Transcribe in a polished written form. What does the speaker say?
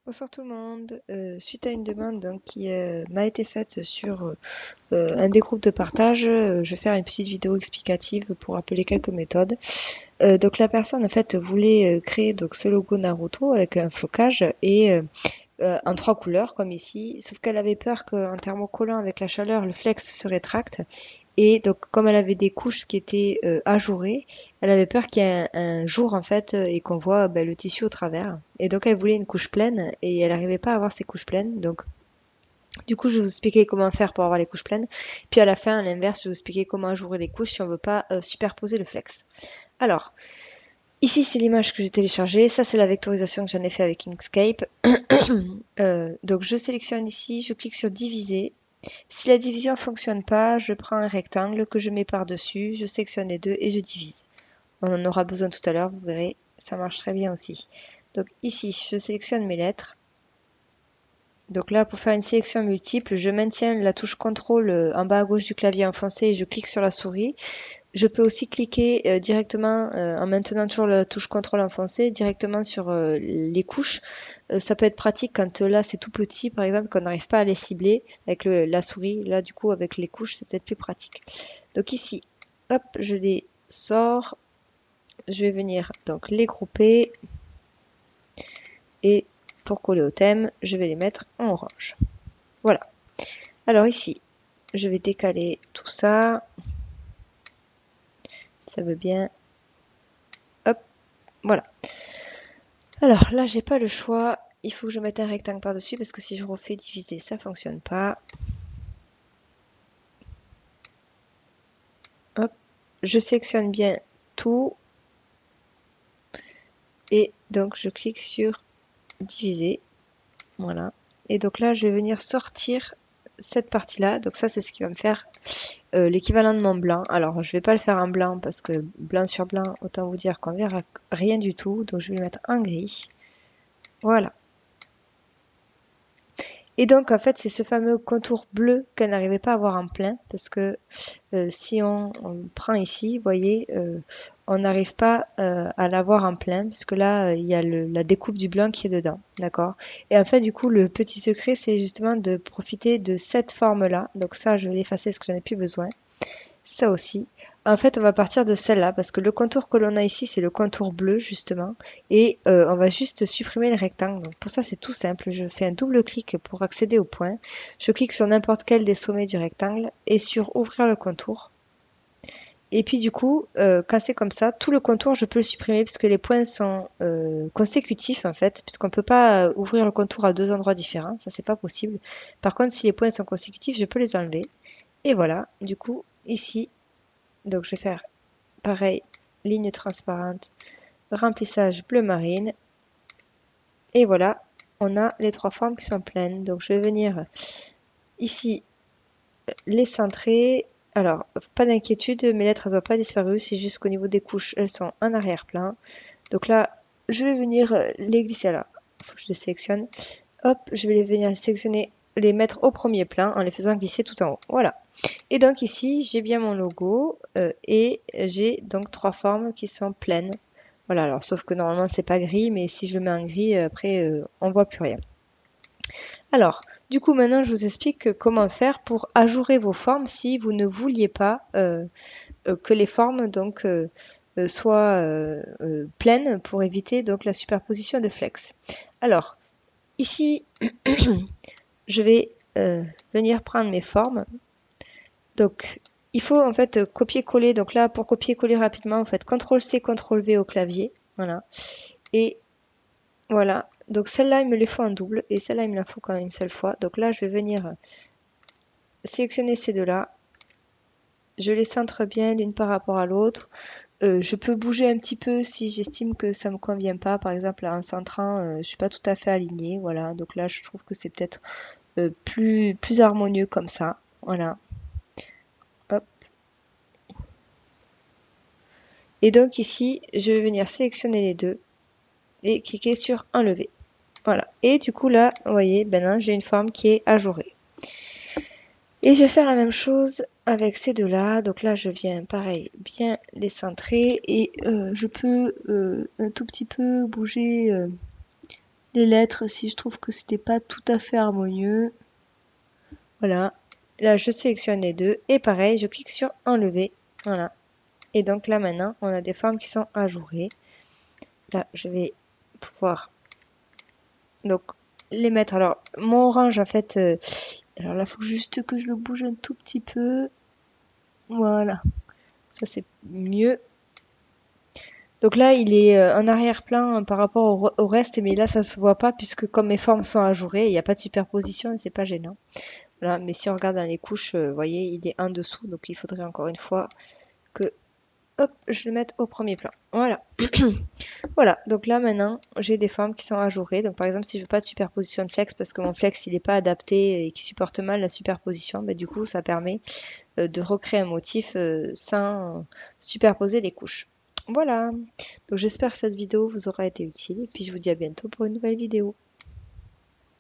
Bonsoir tout le monde. Suite à une demande donc, qui m'a été faite sur un des groupes de partage, je vais faire une petite vidéo explicative pour rappeler quelques méthodes. Donc la personne en fait voulait créer donc ce logo Naruto avec un flocage et en trois couleurs comme ici, sauf qu'elle avait peur qu'en thermocollant avec la chaleur, le flex se rétracte. Et donc, comme elle avait des couches qui étaient ajourées, elle avait peur qu'il y ait un jour en fait et qu'on voit le tissu au travers. Et donc, elle voulait une couche pleine et elle n'arrivait pas à avoir ses couches pleines. Donc, du coup, je vais vous expliquer comment faire pour avoir les couches pleines. Puis à la fin, à l'inverse, je vais vous expliquer comment ajourer les couches si on veut pas superposer le flex. Alors, ici, c'est l'image que j'ai téléchargée. Ça, c'est la vectorisation que j'en ai fait avec Inkscape. Donc, je sélectionne ici, je clique sur diviser. Si la division ne fonctionne pas, je prends un rectangle que je mets par-dessus, je sélectionne les deux et je divise. On en aura besoin tout à l'heure, vous verrez, ça marche très bien aussi. Donc ici, je sélectionne mes lettres. Donc là, pour faire une sélection multiple, je maintiens la touche CTRL en bas à gauche du clavier enfoncé et je clique sur la souris. Je peux aussi cliquer directement, en maintenant toujours la touche CTRL enfoncée, directement sur les couches. Ça peut être pratique quand là c'est tout petit, par exemple, qu'on n'arrive pas à les cibler avec la souris. Là, du coup, avec les couches, c'est peut-être plus pratique. Donc ici, hop, je les sors. Je vais venir donc les grouper. Et pour coller au thème, je vais les mettre en orange. Voilà. Alors ici, je vais décaler tout ça. Ça veut bien. Hop, voilà. Alors là, j'ai pas le choix. Il faut que je mette un rectangle par-dessus parce que si je refais diviser, ça fonctionne pas. Hop, je sélectionne bien tout et donc je clique sur diviser. Voilà. Et donc là, je vais venir sortir cette partie-là. Donc ça, c'est ce qui va me faire l'équivalent de mon blanc. Alors, je vais pas le faire en blanc parce que blanc sur blanc, autant vous dire qu'on verra rien du tout. Donc, je vais le mettre en gris. Voilà. Et donc, en fait, c'est ce fameux contour bleu qu'elle n'arrivait pas à avoir en plein, parce que si on prend ici, vous voyez, on n'arrive pas à l'avoir en plein, puisque là, il y a la découpe du blanc qui est dedans, d'accord? Et en fait, du coup, le petit secret, c'est justement de profiter de cette forme-là. Donc ça, je vais l'effacer parce que j'en ai plus besoin. Ça aussi. En fait, on va partir de celle-là parce que le contour que l'on a ici, c'est le contour bleu justement. Et on va juste supprimer le rectangle. Donc, pour ça, c'est tout simple. Je fais un double clic pour accéder au point. Je clique sur n'importe quel des sommets du rectangle et sur ouvrir le contour. Et puis du coup, quand c'est comme ça, tout le contour, je peux le supprimer puisque les points sont consécutifs en fait, puisqu'on ne peut pas ouvrir le contour à deux endroits différents, ça c'est pas possible. Par contre, si les points sont consécutifs, je peux les enlever. Et voilà, du coup, ici, donc je vais faire pareil, ligne transparente, remplissage bleu marine. Et voilà, on a les trois formes qui sont pleines. Donc je vais venir ici les centrer. Alors, pas d'inquiétude, mes lettres elles n'ont pas disparu, c'est juste qu'au niveau des couches, elles sont en arrière-plan. Donc là, je vais venir les glisser là. Il faut que je les sélectionne. Hop, je vais les venir sélectionner, les mettre au premier plan en les faisant glisser tout en haut. Voilà. Et donc ici, j'ai bien mon logo et j'ai donc trois formes qui sont pleines. Voilà, alors sauf que normalement c'est pas gris, mais si je le mets en gris, après on voit plus rien. Alors, du coup maintenant je vous explique comment faire pour ajourer vos formes si vous ne vouliez pas que les formes donc soient pleines pour éviter donc la superposition de flex. Alors, ici, je vais venir prendre mes formes. Donc, il faut en fait copier-coller. Donc là, pour copier-coller rapidement, vous faites CTRL-C, CTRL-V au clavier. Voilà. Et voilà. Donc celle-là, il me les faut en double. Et celle-là, il me la faut quand même une seule fois. Donc là, je vais venir sélectionner ces deux-là. Je les centre bien l'une par rapport à l'autre. Je peux bouger un petit peu si j'estime que ça me convient pas. Par exemple, en centrant, je suis pas tout à fait alignée. Voilà. Donc là, je trouve que c'est peut-être plus harmonieux comme ça. Voilà. Hop. Et donc ici, je vais venir sélectionner les deux et cliquer sur enlever. Voilà. Et du coup là, vous voyez, maintenant j'ai une forme qui est ajourée. Et je vais faire la même chose avec ces deux-là. Donc là, je viens, pareil, bien les centrer et je peux un tout petit peu bouger Les lettres, si je trouve que c'était pas tout à fait harmonieux. Voilà. Là, je sélectionne les deux. Et pareil, je clique sur enlever. Voilà. Et donc là, maintenant, on a des formes qui sont ajourées. Là, je vais pouvoir donc les mettre. Alors, mon orange, en fait, alors là, il faut juste que je le bouge un tout petit peu. Voilà. Ça, c'est mieux. Donc là, il est en arrière-plan par rapport au reste, mais là, ça se voit pas puisque comme mes formes sont ajourées, il n'y a pas de superposition et c'est pas gênant. Voilà, mais si on regarde dans les couches, vous voyez, il est en dessous, donc il faudrait encore une fois que, hop, je le mette au premier plan. Voilà. Voilà, donc là maintenant, j'ai des formes qui sont ajourées. Donc par exemple, si je veux pas de superposition de flex parce que mon flex il n'est pas adapté et qui supporte mal la superposition, bah, du coup ça permet de recréer un motif sans superposer les couches. Voilà, donc j'espère que cette vidéo vous aura été utile et puis je vous dis à bientôt pour une nouvelle vidéo.